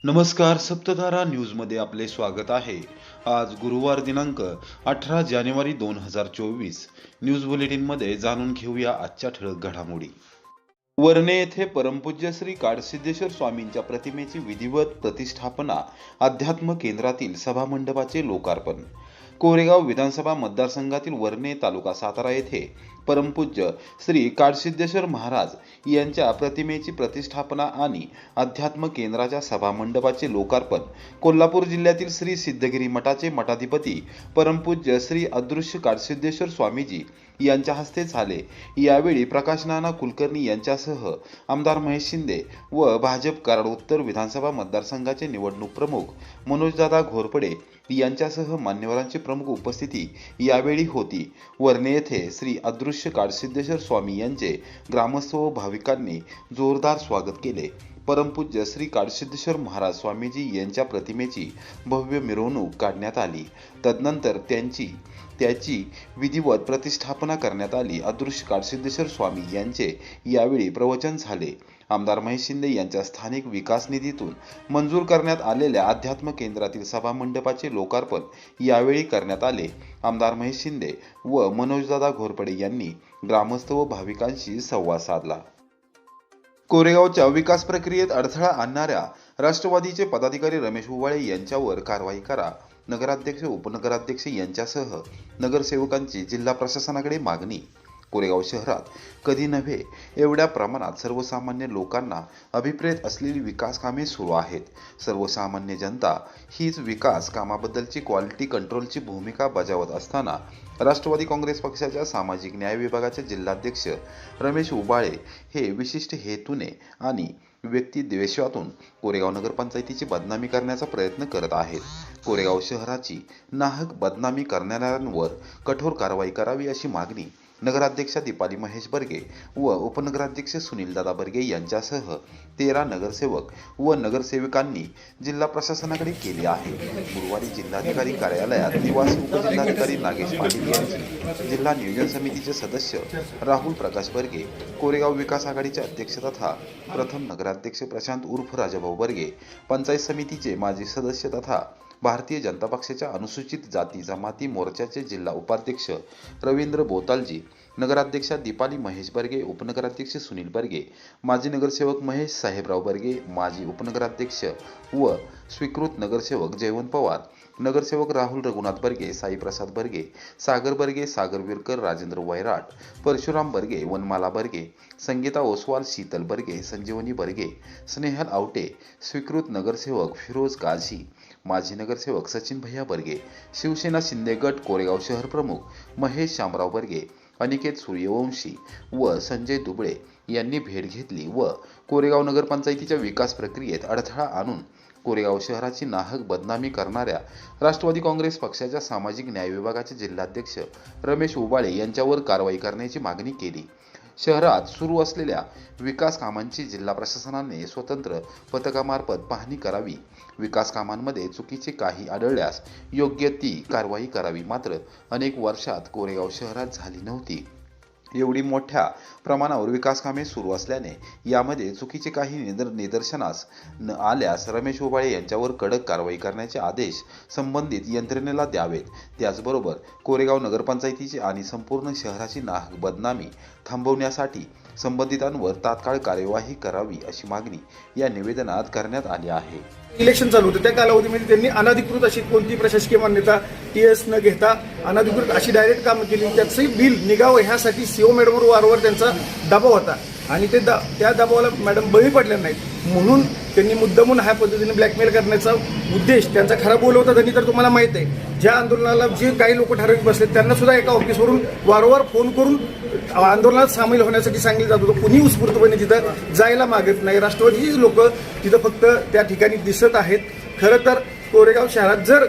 नमस्कार, सप्तधारा न्यूजमध्ये आपले स्वागत आहे। आज गुरुवार दिनांक 18 जानेवारी 2024 न्यूज बुलेटिनमध्ये जाणून घेऊया आजच्या ठळक घडामोडी। वर्णे येथे परमपूज्य श्री काडसिद्धेश्वर स्वामींच्या प्रतिमेची विधिवत प्रतिष्ठापना, अध्यात्म केंद्रातील सभामंडपाचे लोकार्पण। कोरेगाव विधानसभा मतदारसंघातील वर्णे तालुका सातारा येथे परमपूज्य श्री काडसिद्धेश्वर महाराज यांच्या प्रतिमेची प्रतिष्ठापना आणि अध्यात्म केंद्राच्या सभामंडपाचे लोकार्पण कोल्हापूर जिल्ह्यातील श्री सिद्धगिरी मठाचे मठाधिपती परमपूज्य श्री अदृश्य काडसिद्धेश्वर स्वामीजी यांच्या हस्ते झाले। यावेळी प्रकाश नाना कुलकर्णी यांच्यासह आमदार महेश शिंदे व भाजप कराड उत्तर विधानसभा मतदारसंघाचे निवडणूक प्रमुख मनोजदादा घोरपडे यांच्यासह मान्यवरांची प्रमुख उपस्थिती यावेळी होती। वर्णे येथे श्री अदृश्य काडसिद्धेश्वर स्वामी यांचे ग्रामस्थ व भाविकांनी जोरदार स्वागत केले। परमपूज्य श्री काडसिद्धेश्वर महाराज स्वामीजी यांच्या प्रतिमेची भव्य मिरवणूक काढण्यात आली। तदनंतर त्याची विधिवत प्रतिष्ठापना करण्यात आली। अदृश्य काडसिद्धेश्वर स्वामी यांचे यावेळी प्रवचन झाले। आमदार महेश शिंदे यांच्या स्थानिक विकास निधीतून मंजूर करण्यात आलेल्या अध्यात्म केंद्रातील सभामंडपाचे लोकार्पण यावेळी करण्यात आले। आमदार महेश शिंदे व मनोजदादा घोरपडे यांनी ग्रामस्थ व भाविकांशी संवाद साधला। कोरेगावच्या विकास प्रक्रियेत अडथळा आणणाऱ्या राष्ट्रवादीचे पदाधिकारी रमेश उबाळे यांच्यावर कारवाई करा। नगराध्यक्ष उपनगराध्यक्ष यांच्यासह नगरसेवकांची जिल्हा प्रशासनाकडे मागणी। कोरेगाव शहरात कधी नव्हे एवढ्या प्रमाणात सर्वसामान्य लोकांना अभिप्रेत असलेली विकास कामे सुरू आहेत। सर्वसामान्य जनता हीच विकास कामाबद्दलची क्वालिटी कंट्रोलची भूमिका बजावत असताना राष्ट्रवादी काँग्रेस पक्षाच्या सामाजिक न्याय विभागाचे जिल्हाध्यक्ष रमेश उबाळे हे विशिष्ट हेतूने आणि व्यक्ती द्वेषातून कोरेगाव नगरपंचायतीची बदनामी करण्याचा प्रयत्न करत आहेत। कोरेगाव शहराची नाहक बदनामी करणाऱ्यांवर कठोर कारवाई करावी अशी मागणी नगराध्यक्षा दीपाली महेश बर्गे व उपनगराध्यक्ष सुनीलदादा बर्गे यांच्यासह 13 नगरसेवक व नगरसेविकांनी जिल्हा प्रशासनाकडे केली आहे। गुरुवारी जिल्हाधिकारी कार्यालयात निवासी उपजिल्हाधिकारी नागेश पाटील यांची जिल्हा नियोजन समितीचे सदस्य राहुल प्रकाश बर्गे, कोरेगाव विकास आघाडीचे अध्यक्ष तथा प्रथम नगराध्यक्ष प्रशांत उर्फ राजाभाऊ बर्गे, पंचायत समितीचे माजी सदस्य तथा भारतीय जनता पक्षाच्या अनुसूचित जाती जमाती मोर्चाचे जिल्हा उपाध्यक्ष रवींद्र बोतालजी, नगराध्यक्षा दीपाली महेश बर्गे, उपनगराध्यक्ष सुनील बर्गे, माजी नगरसेवक महेश साहेबराव बर्गे, माजी उपनगराध्यक्ष व स्वीकृत नगरसेवक जयवंत पवार, नगरसेवक राहुल रघुनाथ बर्गे, साईप्रसाद बर्गे, सागर बर्गे, सागर विरकर, राजेंद्र वैराट, परशुराम बर्गे, वनमाला बर्गे, संगीता ओसवाल, शीतल बर्गे, संजीवनी बर्गे, स्नेहल आवटे, स्वीकृत नगरसेवक फिरोज काझी, माजी नगरसेवक सचिन भैया बर्गे, शिवसेना शिंदे गट कोरेगाव शहर प्रमुख महेश शामराव बर्गे, अनिकेत सूर्यवंशी व संजय दुबळे यांनी भेट घेतली व कोरेगाव नगरपंचायतीच्या विकास प्रक्रियेत अडथळा आणून कोरेगाव शहराची नाहक बदनामी करणाऱ्या राष्ट्रवादी काँग्रेस पक्षाच्या सामाजिक न्याय विभागाचे जिल्हाध्यक्ष रमेश उबाळे यांच्यावर कारवाई करण्याची मागणी केली। शहरात सुरू असलेल्या विकास कामांची जिल्हा प्रशासनाने स्वतंत्र पथकामार्फत पाहणी करावी। विकास कामांमध्ये चुकीचे काही आढळल्यास योग्य ती कारवाई करावी। मात्र अनेक वर्षात कोरेगाव शहरात झाली नव्हती एवढी मोठ्या प्रमाणावर विकास कामे सुरू असल्याने यामध्ये चुकीचे काही निदर्शनास न आल्यास रमेश उबाळे यांच्यावर कडक कारवाई करण्याचे आदेश संबंधित यंत्रणेला द्यावेत। त्याचबरोबर कोरेगाव नगरपंचायतीची आणि संपूर्ण शहराची नाहक बदनामी थांबवण्यासाठी संबंधितांवर तात्काळ कार्यवाही करावी अशी मागणी या निवेदनात करण्यात आली आहे। इलेक्शन चालू होतं त्या कालावधीमध्ये त्यांनी अनधिकृत अशी कोणती प्रशासकीय मान्यता टीएस न घेता अनधिकृत अशी डायरेक्ट कामं केली। त्याचंही बिल निघावं ह्यासाठी सीओ मॅडमवर वारंवार त्यांचा दबाव होता आणि त्या दबावाला मॅडम बळी पडल्या नाहीत म्हणून त्यांनी मुद्दामून ह्या पद्धतीने ब्लॅकमेल करण्याचा उद्देश त्यांचा खरा बोलवता त्यांनी तर तुम्हाला माहीत आहे। ज्या आंदोलनाला जे काही लोक ठराविक बसले त्यांना सुद्धा एका ऑफिसवरून वारंवार फोन करून आंदोलनात सामील होण्यासाठी सांगितलं जात होतं। कुणी उत्स्फूर्तपणे तिथं जायला मागत नाही। राष्ट्रवादीचीच लोक तिथं फक्त त्या ठिकाणी दिसत आहेत। खरं तर कोरेगाव शहरात जर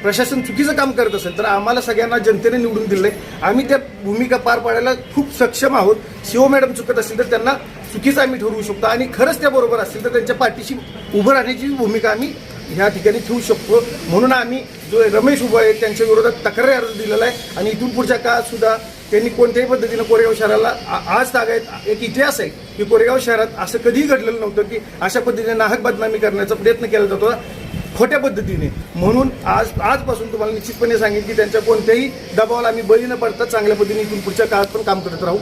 प्रशासन चुकीचं काम करत असेल तर आम्हाला सगळ्यांना जनतेने निवडून दिलंय, आम्ही त्या भूमिका पार पाडायला खूप सक्षम आहोत। सीओ मॅडम चुकत असतील तर त्यांना चुकीचं आम्ही ठरवू शकतो आणि खरंच त्या बरोबर असतील तर त्यांच्या पाठीशी उभं राहण्याची भूमिका आम्ही ह्या ठिकाणी ठेवू शकतो। म्हणून आम्ही जो रमेश उबाळे त्यांच्या विरोधात तक्रार अर्ज दिलेला आहे आणि इथून पुढच्या काळात सुद्धा त्यांनी कोणत्याही पद्धतीनं कोरेगाव शहराला आज तागायत एक इतिहास आहे की कोरेगाव शहरात असं कधीही घडलेलं नव्हतं की अशा पद्धतीने नाहक बदनामी करण्याचा प्रयत्न केला जातो खोट्या पद्धतीने. म्हणून आजपासून तुम्हाला निश्चितपणे सांगेन की त्यांच्या कोणत्याही दबावाला आम्ही बळी न पडता चांगल्या पद्धतीने इथून पुढच्या काळात पण काम करत राहू.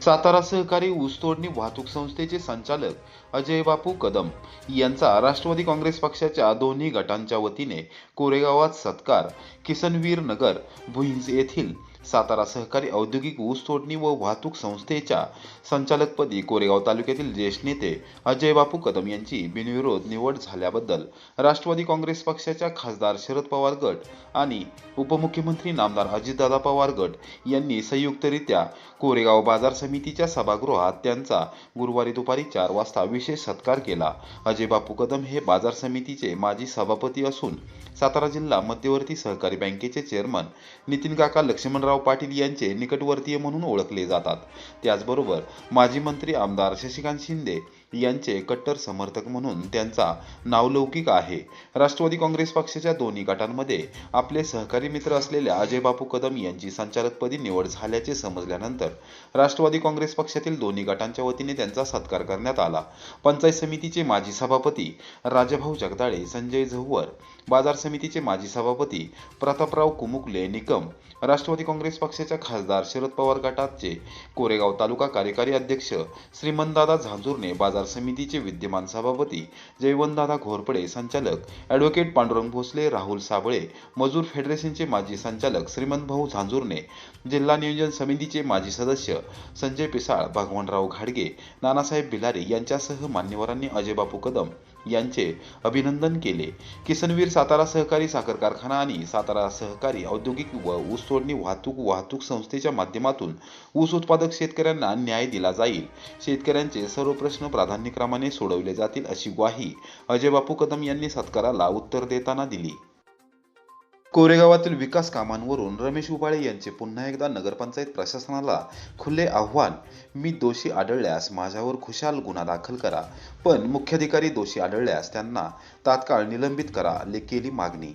सातारा सहकारी ऊसतोडणी वाहतूक संस्थेचे संचालक अजय बापू कदम यांचा राष्ट्रवादी काँग्रेस पक्षाच्या दोन्ही गटांच्या वतीने कोरेगावात सत्कार. किसनवीर नगर भुईंज येथील सातारा सहकारी औद्योगिक ऊसतोडणी व वाहतूक संस्थेच्या संचालकपदी कोरेगाव तालुक्यातील ज्येष्ठ नेते अजय बापू कदम यांची बिनविरोध निवड झाल्याबद्दल राष्ट्रवादी काँग्रेस पक्षाच्या खासदार शरद पवार गट आणि उपमुख्यमंत्री नामदार अजितदादा पवार गट यांनी संयुक्तरित्या कोरेगाव बाजार समितीच्या सभागृहात त्यांचा गुरुवारी दुपारी 4 वाजता विशेष सत्कार केला. अजय बापू कदम हे बाजार समितीचे माजी सभापती असून सातारा जिल्हा मध्यवर्ती सहकारी बँकेचे चेअरमन नितीन काका लक्ष्मणराव पाटील यांचे निकटवर्तीय म्हणून ओळखले जातात. त्याचबरोबर माजी मंत्री आमदार शशिकांत शिंदे यांचे कट्टर समर्थक म्हणून त्यांचा नावलौकिक आहे. राष्ट्रवादी काँग्रेस पक्षाच्या दोन्ही गटांमध्ये आपले सहकारी मित्र असलेल्या अजय बापू कदम यांची संचालकपदी निवड झाल्याचे समजल्यानंतर राष्ट्रवादी काँग्रेस पक्षातील दोन्ही गटांच्या वतीने त्यांचा सत्कार करण्यात आला. पंचायत समितीचे माजी सभापती राजाभाऊ जगदाळे, संजय झव्वर, बाजार समितीचे माजी सभापती प्रतापराव कुमुकले निकम, राष्ट्रवादी काँग्रेस पक्षाच्या खासदार शरद पवार गटाचे कोरेगाव तालुका कार्यकारी अध्यक्ष श्रीमंतदादा झांजुर्णे, बाजार समितीचे विद्यमान सभापती जयवंतदादा घोरपडे, संचालक ॲडव्होकेट पांडुरंग भोसले, राहुल साबळे, मजूर फेडरेशनचे माजी संचालक श्रीमंत भाऊ झांजुर्णे, जिल्हा नियोजन समितीचे माजी सदस्य संजय पिसाळ, भगवानराव घाडगे, नानासाहेब बिलारे यांच्यासह मान्यवरांनी अजय बापू कदम यांचे अभिनंदन केले. किसनवीर सातारा सहकारी साखर कारखाना आणि सातारा सहकारी औद्योगिक व ऊसतोडणी वाहतूक संस्थेच्या माध्यमातून ऊस उत्पादक शेतकऱ्यांना न्याय दिला जाईल. शेतकऱ्यांचे सर्व प्रश्न प्राधान्यक्रमाने सोडवले जातील अशी ग्वाही अजय बापू कदम यांनी सत्काराला उत्तर देताना दिली. कोरेगावातील विकास कामांवरून रमेश उबाळे यांचे पुन्हा एकदा नगरपंचायत प्रशासनाला खुले आव्हान. मी दोषी आढळल्यास माझ्यावर खुशाल गुन्हा दाखल करा, पण मुख्याधिकारी दोषी आढळल्यास त्यांना तात्काळ निलंबित करा, केली मागणी.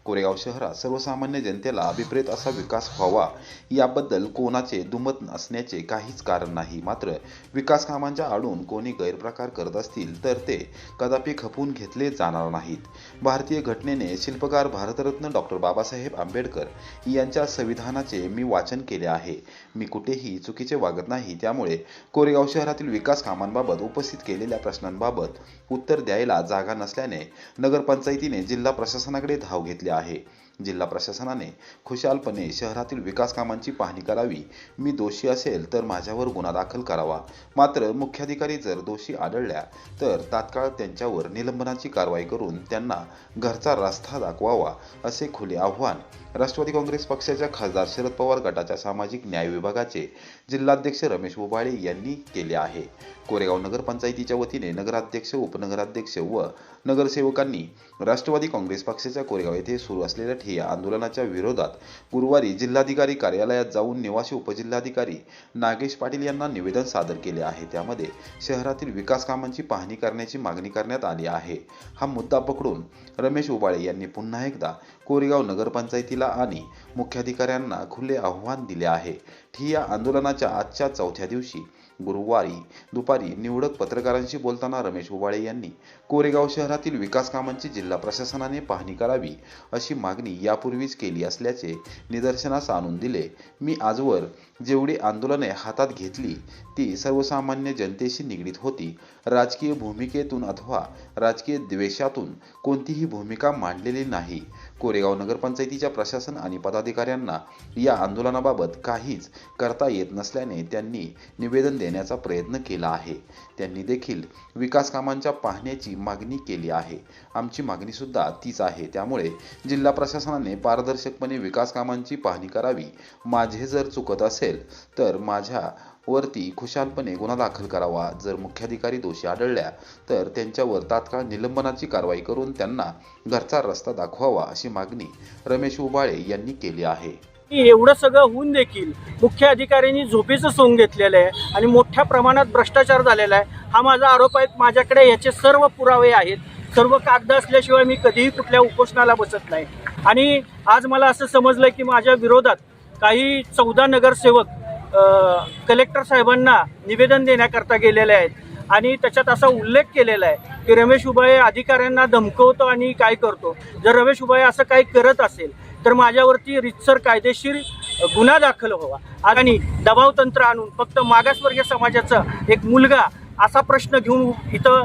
कोरेगाव शहरात सर्वसामान्य जनतेला अभिप्रेत असा विकास व्हावा याबद्दल कोणाचे दुमत असण्याचे काहीच कारण नाही. मात्र विकास कामांच्या आडून कोणी गैरप्रकार करत असतील तर ते कदापि खपवून घेतले जाणार नाहीत. भारतीय घटनेने शिल्पकार भारतरत्न डॉक्टर बाबासाहेब आंबेडकर यांच्या संविधानाचे मी वाचन केले आहे. मी कुठेही चुकीचे वागत नाही. त्यामुळे कोरेगाव शहरातील विकास कामांबाबत उपस्थित केलेल्या प्रश्नांबाबत उत्तर द्यायला जागा नसल्याने नगरपंचायतीने जिल्हा प्रशासनाकडे धाव घेतली आहे. जिल्हा प्रशासनाने खुशालपणे शहरातील विकास कामांची पाहणी करावी. मी दोषी असेल तर माझ्यावर गुन्हा दाखल करावा. मात्र मुख्याधिकारी जर दोषी आढळल्या तर तात्काळ त्यांच्यावर निलंबनाची कारवाई करून त्यांना घरचा रस्ता दाखवावा, असे खुले आव्हान राष्ट्रवादी काँग्रेस पक्षाच्या खासदार शरद पवार गटाच्या सामाजिक न्याय विभागाचे जिल्हाध्यक्ष रमेश उबाळे यांनी केले आहे. कोरेगाव नगरपंचायतीच्या वतीने नगराध्यक्ष, उपनगराध्यक्ष व नगरसेवकांनी राष्ट्रवादी काँग्रेस पक्षाच्या कोरेगाव येथे सुरू असलेल्या ठिय्या आंदोलनाच्या विरोधात गुरुवारी जिल्हाधिकारी कार्यालयात जाऊन निवासी उपजिल्हाधिकारी नागेश पाटील यांना निवेदन सादर केले आहे. त्यामध्ये शहरातील विकास कामांची पाहणी करण्याची मागणी करण्यात आली आहे. हा मुद्दा पकडून रमेश उबाळे यांनी पुन्हा एकदा कोरेगाव नगरपंचायतीला आणि मुख्याधिकाऱ्यांना खुले आव्हान दिले आहे. ठिय्या आंदोलनाच्या आजच्या 4थ्या दिवशी गुरुवारी दुपारी निवडक पत्रकारांशी बोलताना रमेश उबाळे यांनी कोरेगाव शहरातील विकास कामांची जिल्हा प्रशासनाने पाहणी करावी अशी मागणी यापूर्वीच केली असल्याचे निदर्शनास आणून दिले. मी आजवर जेवढी आंदोलने हातात घेतली ती सर्वसामान्य जनतेशी निगडीत होती. राजकीय भूमिकेतून अथवा राजकीय द्वेषातून कोणतीही भूमिका मांडलेली नाही. कोरेगाव नगरपंचायतीच्या प्रशासन आणि पदाधिकाऱ्यांना या आंदोलनाबाबत काहीच करता येत नसल्याने त्यांनी निवेदन देण्याचा प्रयत्न केला आहे. त्यांनी देखील विकास कामांच्या पाहण्याची मागणी केली आहे. आमची मागणी सुद्धा तीच आहे. त्यामुळे जिल्हा प्रशासनाने पारदर्शकपणे विकास कामांची पाहणी करावी. माझे जर चुकत असेल तर माझ्यावरती खुशालपणे गुन्हा दाखल करावा. जर मुख्याधिकारी दोषी आढळल्या तर त्यांच्यावर तात्काळ निलंबनाची कारवाई करून त्यांना घरचा रस्ता दाखवावा अशी मागणी रमेश उबाळे यांनी केली आहे. एवढं सगळं होऊन देखील मुख्य अधिकाऱ्यांनी झोपेचं सोंग घेतलेलं आहे आणि मोठ्या प्रमाणात भ्रष्टाचार झालेला आहे. हा माझा आरोप आहे. माझ्याकडे याचे सर्व पुरावे आहेत. सर्व कागद असल्याशिवाय मी कधीही कुठल्या उपोषणाला बसत नाही. आणि आज मला असं समजलं की माझ्या विरोधात काही 14 नगरसेवक कलेक्टर साहेबांना निवेदन देण्याकरता गेलेले आहेत आणि त्याच्यात असा उल्लेख केलेला आहे की रमेश उबाळे अधिकाऱ्यांना धमकवतो आणि काय करतो. जर रमेश उबाळे असं काही करत असेल तर माझ्यावरती रितसर कायदेशीर गुन्हा दाखल व्हावा आणि दबाव तंत्र आणून फक्त मागासवर्गीय समाजाचा एक मुलगा असा प्रश्न घेऊन इथं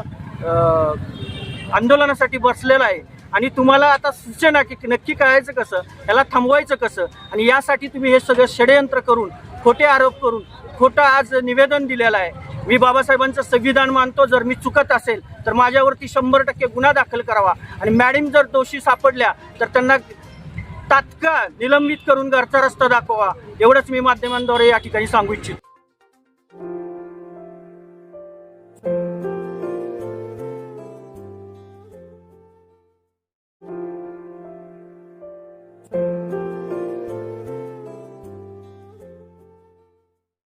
आंदोलनासाठी बसलेला आहे आणि तुम्हाला आता सूचना की नक्की करायचं कसं, याला थांबवायचं कसं आणि यासाठी तुम्ही हे सगळं षडयंत्र करून खोटे आरोप करून खोटं आज निवेदन दिलेलं आहे. मी बाबासाहेबांचं संविधान मानतो. जर मी चुकत असेल तर माझ्यावरती 100% गुन्हा दाखल करावा आणि मॅडम जर दोषी सापडल्या तर त्यांना तात्काळ निलंबित करून घरचा रस्ता दाखवा. एवढंच मी माध्यमांद्वारे या ठिकाणी सांगू इच्छितो.